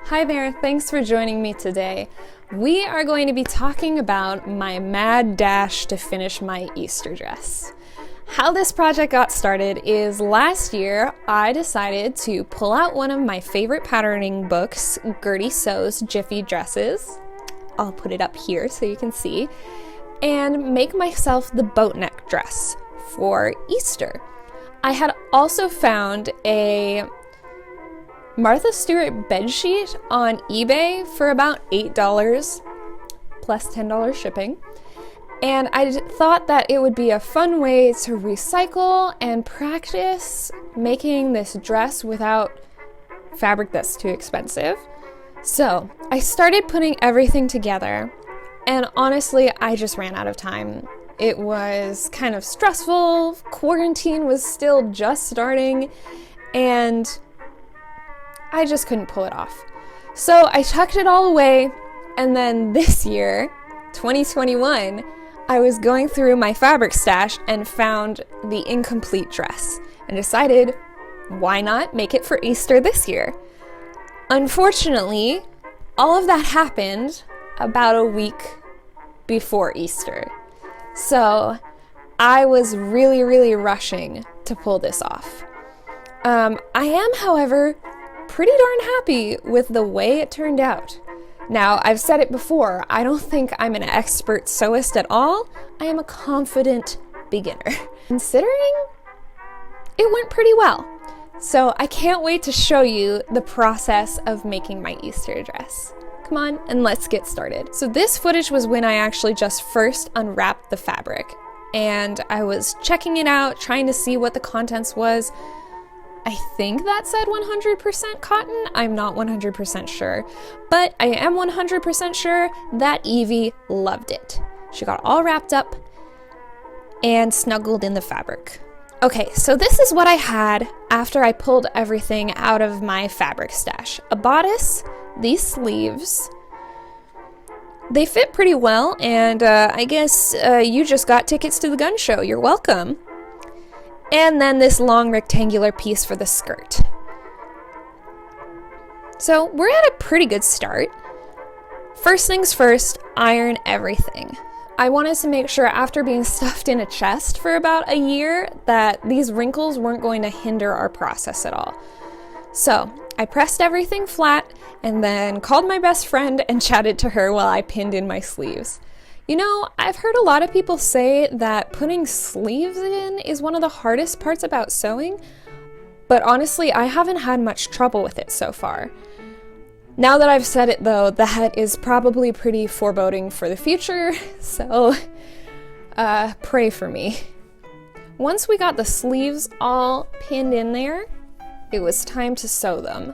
Hi there, thanks for joining me today. We are going to be talking about my mad dash to finish my Easter dress. How this project got started is last year I decided to pull out one of my favorite patterning books, Gertie Sews Jiffy Dresses. I'll put it up here so you can see, and make myself the boatneck dress for Easter. I had also found a Martha Stewart bedsheet on eBay for about $8 plus $10 shipping. And I thought that it would be a fun way to recycle and practice making this dress without fabric that's too expensive. So I started putting everything together, and honestly, I just ran out of time. It was kind of stressful, quarantine was still just starting, and I just couldn't pull it off. So I tucked it all away, and then this year, 2021, I was going through my fabric stash and found the incomplete dress and decided, why not make it for Easter this year? Unfortunately, all of that happened about a week before Easter. So I was really rushing to pull this off. I am, however, pretty darn happy with the way it turned out. Now, I've said it before, I don't think I'm an expert sewist at all. I am a confident beginner. Considering it went pretty well. So I can't wait to show you the process of making my Easter dress. Come on, and let's get started. So this footage was when I actually just first unwrapped the fabric, and I was checking it out, trying to see what the contents was. I think that said 100% cotton. I'm not 100% sure, but I am 100% sure that Evie loved it. She got all wrapped up and snuggled in the fabric. Okay, so this is what I had after I pulled everything out of my fabric stash. A bodice, these sleeves. They fit pretty well, and I guess you just got tickets to the gun show. You're welcome. And then this long rectangular piece for the skirt. So we're at a pretty good start. First things first, iron everything. I wanted to make sure after being stuffed in a chest for about a year that these wrinkles weren't going to hinder our process at all. So I pressed everything flat and then called my best friend and chatted to her while I pinned in my sleeves. You know, I've heard a lot of people say that putting sleeves in is one of the hardest parts about sewing, but honestly, I haven't had much trouble with it so far. Now that I've said it though, that is probably pretty foreboding for the future, so pray for me. Once we got the sleeves all pinned in there, it was time to sew them.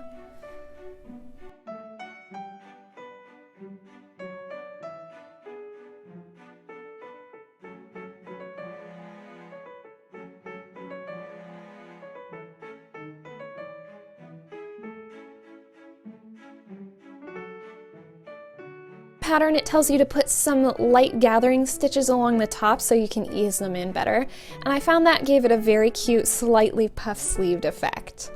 Pattern, it tells you to put some light gathering stitches along the top so you can ease them in better, and I found that gave it a very cute, slightly puff-sleeved effect.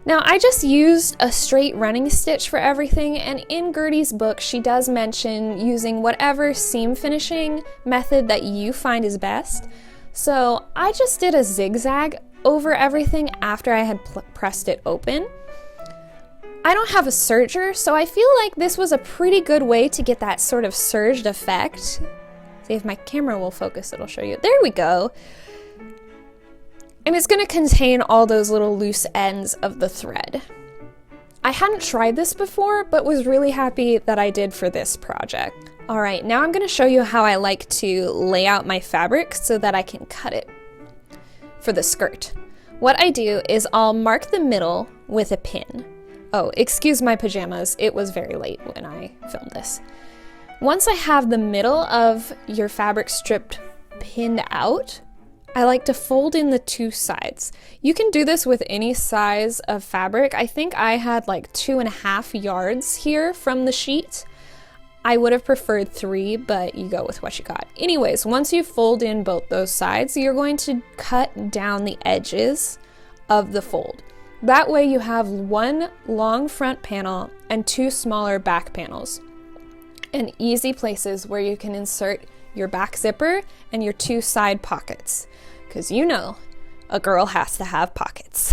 Now, I just used a straight running stitch for everything, and in Gertie's book, she does mention using whatever seam finishing method that you find is best. So I just did a zigzag over everything after I had pressed it open. I don't have a serger, so I feel like this was a pretty good way to get that sort of surged effect. See if my camera will focus, it'll show you. There we go. And it's going to contain all those little loose ends of the thread. I hadn't tried this before, but was really happy that I did for this project. Alright, now I'm going to show you how I like to lay out my fabric so that I can cut it for the skirt. What I do is I'll mark the middle with a pin. Oh, excuse my pajamas, it was very late when I filmed this. Once I have the middle of your fabric strip pinned out, I like to fold in the two sides. You can do this with any size of fabric. I think I had like 2.5 yards here from the sheet. I would have preferred 3, but you go with what you got. Anyways, once you fold in both those sides, you're going to cut down the edges of the fold. That way you have one long front panel and two smaller back panels, and easy places where you can insert your back zipper and your two side pockets, because you know a girl has to have pockets.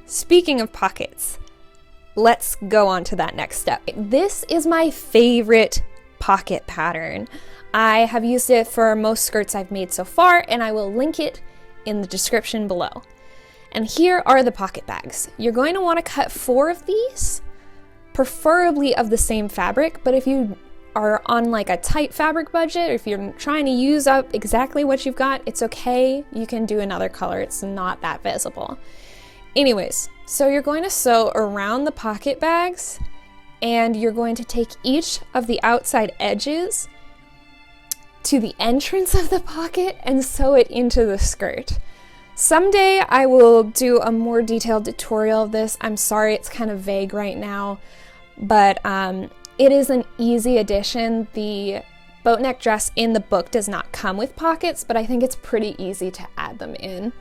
Speaking of pockets, let's go on to that next step. This is my favorite pocket pattern. I have used it for most skirts I've made so far, and I will link it in the description below. And here are the pocket bags. You're going to want to cut 4 of these, preferably of the same fabric, but if you are on like a tight fabric budget, or if you're trying to use up exactly what you've got, it's okay. You can do another color. It's not that visible. Anyways, so you're going to sew around the pocket bags, and you're going to take each of the outside edges to the entrance of the pocket and sew it into the skirt. Someday I will do a more detailed tutorial of this. I'm sorry it's kind of vague right now, but it is an easy addition. The boatneck dress in the book does not come with pockets, but I think it's pretty easy to add them in.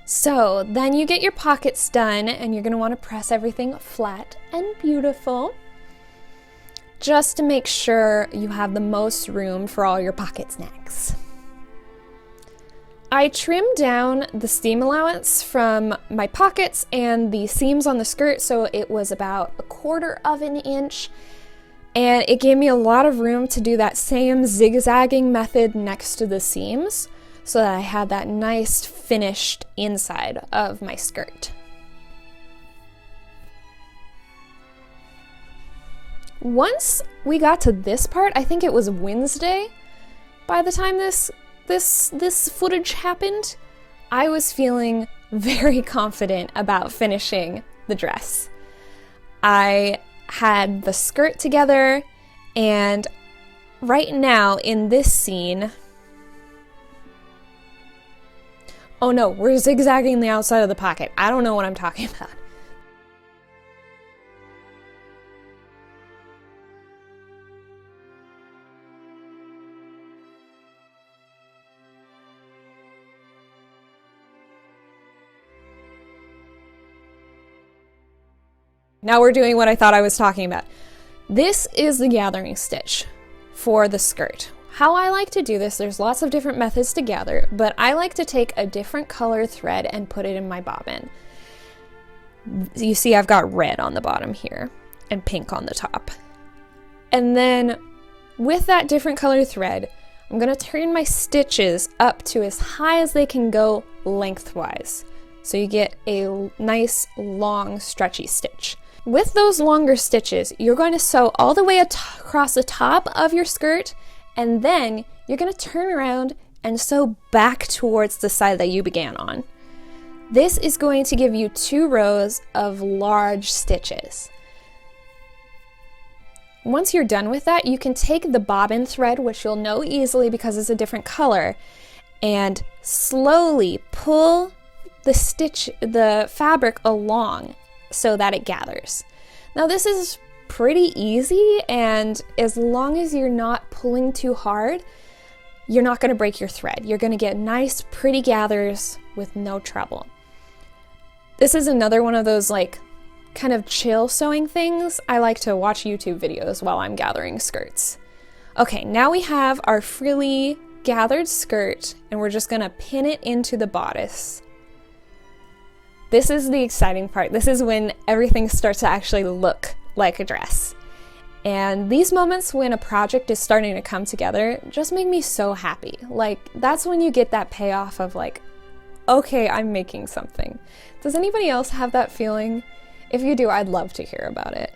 So then you get your pockets done, and you're going to want to press everything flat and beautiful, just to make sure you have the most room for all your pocket snacks. I trimmed down the seam allowance from my pockets and the seams on the skirt, so it was about 1/4 of an inch, and it gave me a lot of room to do that same zigzagging method next to the seams, so that I had that nice finished inside of my skirt. Once we got to this part, I think it was Wednesday by the time this footage happened, I was feeling very confident about finishing the dress. I had the skirt together, and right now in this scene, oh no, we're zigzagging the outside of the pocket. I don't know what I'm talking about. Now we're doing what I thought I was talking about. This is the gathering stitch for the skirt. How I like to do this, there's lots of different methods to gather, but I like to take a different color thread and put it in my bobbin. You see I've got red on the bottom here and pink on the top. And then with that different color thread, I'm going to turn my stitches up to as high as they can go lengthwise. So you get a nice long stretchy stitch. With those longer stitches, you're going to sew all the way across the top of your skirt, and then you're going to turn around and sew back towards the side that you began on. This is going to give you 2 rows of large stitches. Once you're done with that, you can take the bobbin thread, which you'll know easily because it's a different color, and slowly pull the fabric along so that it gathers. Now this is pretty easy, and as long as you're not pulling too hard, you're not going to break your thread. You're going to get nice pretty gathers with no trouble. This is another one of those like kind of chill sewing things. I like to watch YouTube videos while I'm gathering skirts. Okay, now we have our frilly gathered skirt, and we're just going to pin it into the bodice. This is the exciting part. This is when everything starts to actually look like a dress. And these moments when a project is starting to come together just make me so happy. Like, that's when you get that payoff of like, okay, I'm making something. Does anybody else have that feeling? If you do, I'd love to hear about it.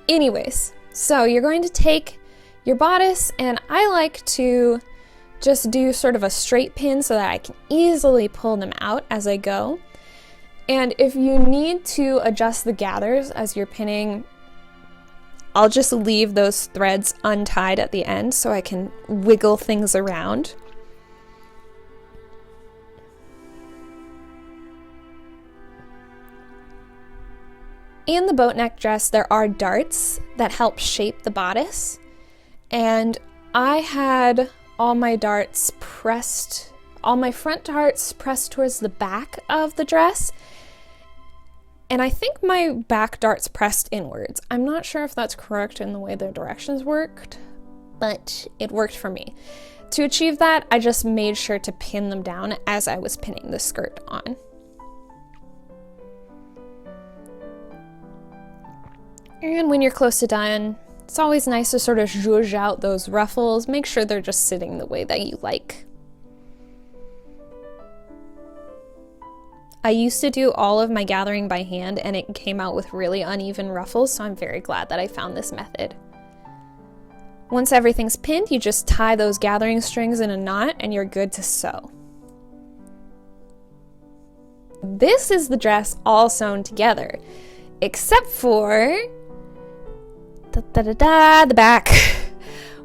Anyways, so you're going to take your bodice, and I like to just do sort of a straight pin so that I can easily pull them out as I go. And if you need to adjust the gathers as you're pinning, I'll just leave those threads untied at the end so I can wiggle things around. In the boatneck dress, there are darts that help shape the bodice, and I had all my front darts pressed towards the back of the dress, and I think my back darts pressed inwards. I'm not sure if that's correct in the way the directions worked, but it worked for me. To achieve that, I just made sure to pin them down as I was pinning the skirt on. And when you're close to done, it's always nice to sort of zhuzh out those ruffles. Make sure they're just sitting the way that you like. I used to do all of my gathering by hand and it came out with really uneven ruffles, so I'm very glad that I found this method. Once everything's pinned, you just tie those gathering strings in a knot and you're good to sew. This is the dress all sewn together, except for the back.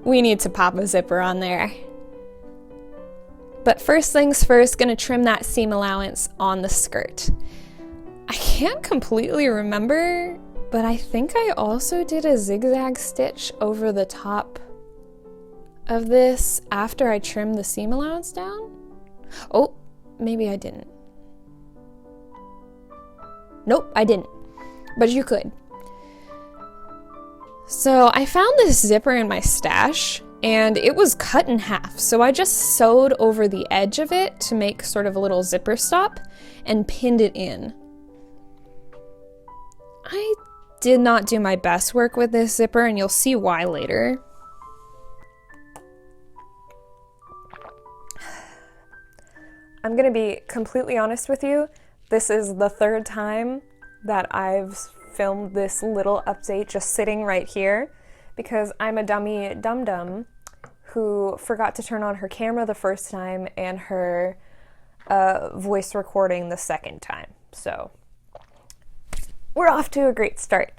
We need to pop a zipper on there. But first things first, gonna trim that seam allowance on the skirt. I can't completely remember, but I think I also did a zigzag stitch over the top of this after I trimmed the seam allowance down. Oh, maybe I didn't. Nope, I didn't, but you could. So I found this zipper in my stash and it was cut in half. So I just sewed over the edge of it to make sort of a little zipper stop and pinned it in. I did not do my best work with this zipper and you'll see why later. I'm gonna be completely honest with you. This is the third time that I've filmed this little update just sitting right here because I'm a dummy dum-dum who forgot to turn on her camera the first time and her voice recording the second time. So we're off to a great start.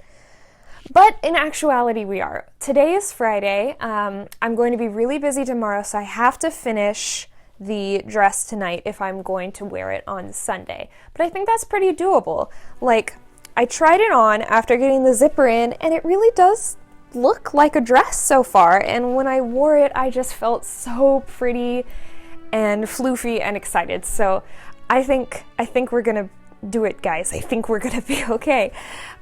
But in actuality, we are. Today is Friday. I'm going to be really busy tomorrow, so I have to finish the dress tonight if I'm going to wear it on Sunday. But I think that's pretty doable. Like, I tried it on after getting the zipper in, and it really does look like a dress so far. And when I wore it, I just felt so pretty and floofy and excited. So I think we're gonna do it, guys. I think we're gonna be okay.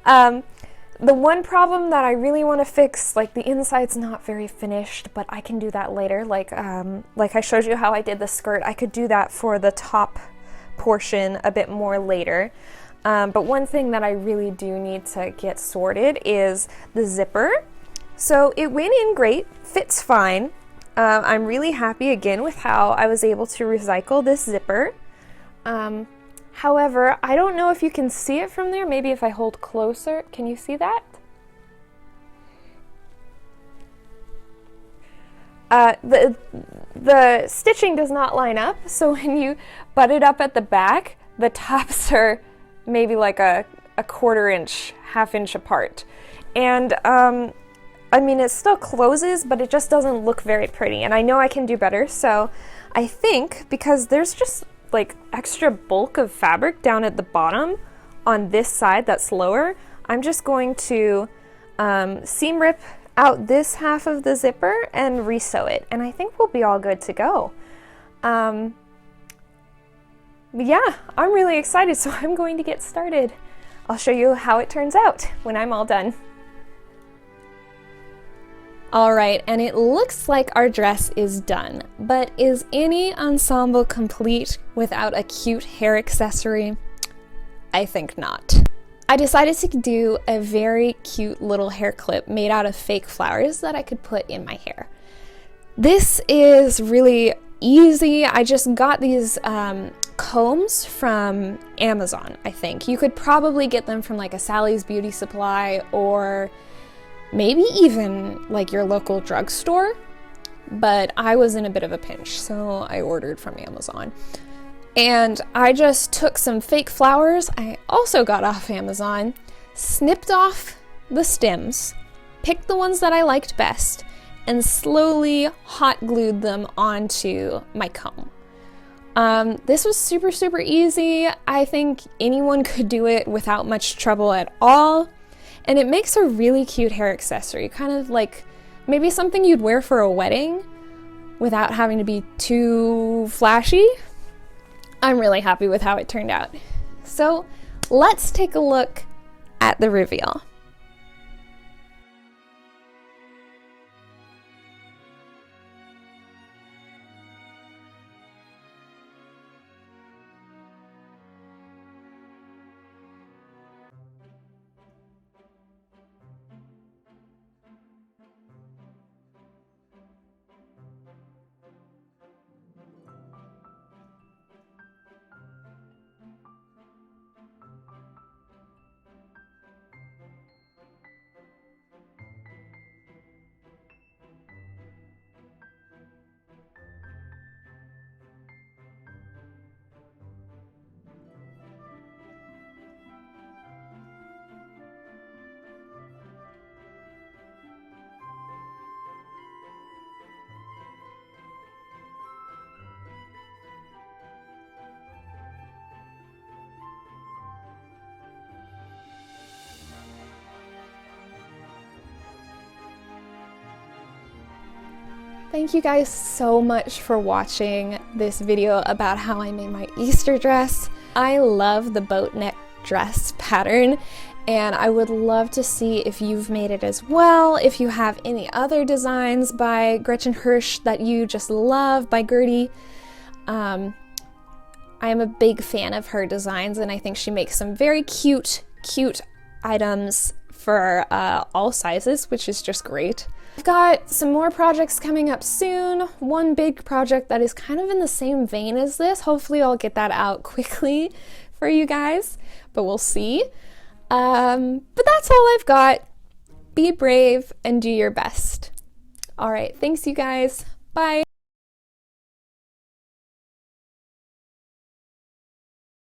The one problem that I really want to fix, like the inside's not very finished, but I can do that later. Like I showed you how I did the skirt, I could do that for the top portion a bit more later. But one thing that I really do need to get sorted is the zipper. So it went in great, fits fine. I'm really happy again with how I was able to recycle this zipper. However, I don't know if you can see it from there. Maybe if I hold closer, can you see that? The stitching does not line up, so when you butt it up at the back, the tops are maybe like a quarter inch, half inch apart. And I mean, it still closes, but it just doesn't look very pretty. And I know I can do better, so I think because there's just like extra bulk of fabric down at the bottom on this side that's lower, I'm just going to seam rip out this half of the zipper and resew it, and I think we'll be all good to go. Yeah, I'm really excited, so I'm going to get started. I'll show you how it turns out when I'm all done. All right, and it looks like our dress is done, but is any ensemble complete without a cute hair accessory? I think not. I decided to do a very cute little hair clip made out of fake flowers that I could put in my hair. This is really easy. I just got these combs from Amazon, I think. You could probably get them from like a Sally's Beauty Supply or maybe even like your local drugstore, but I was in a bit of a pinch, so I ordered from Amazon. And I just took some fake flowers I also got off Amazon, snipped off the stems, picked the ones that I liked best, and slowly hot glued them onto my comb. This was super, super easy. I think anyone could do it without much trouble at all. And it makes a really cute hair accessory, kind of like maybe something you'd wear for a wedding without having to be too flashy. I'm really happy with how it turned out. So let's take a look at the reveal. Thank you guys so much for watching this video about how I made my Easter dress. I love the boat neck dress pattern, and I would love to see if you've made it as well, if you have any other designs by Gretchen Hirsch that you just love by Gertie. I am a big fan of her designs, and I think she makes some very cute items for all sizes, which is just great. I've got some more projects coming up soon. One big project that is kind of in the same vein as this. Hopefully I'll get that out quickly for you guys, but we'll see. But that's all I've got. Be brave and do your best. All right, thanks you guys. Bye.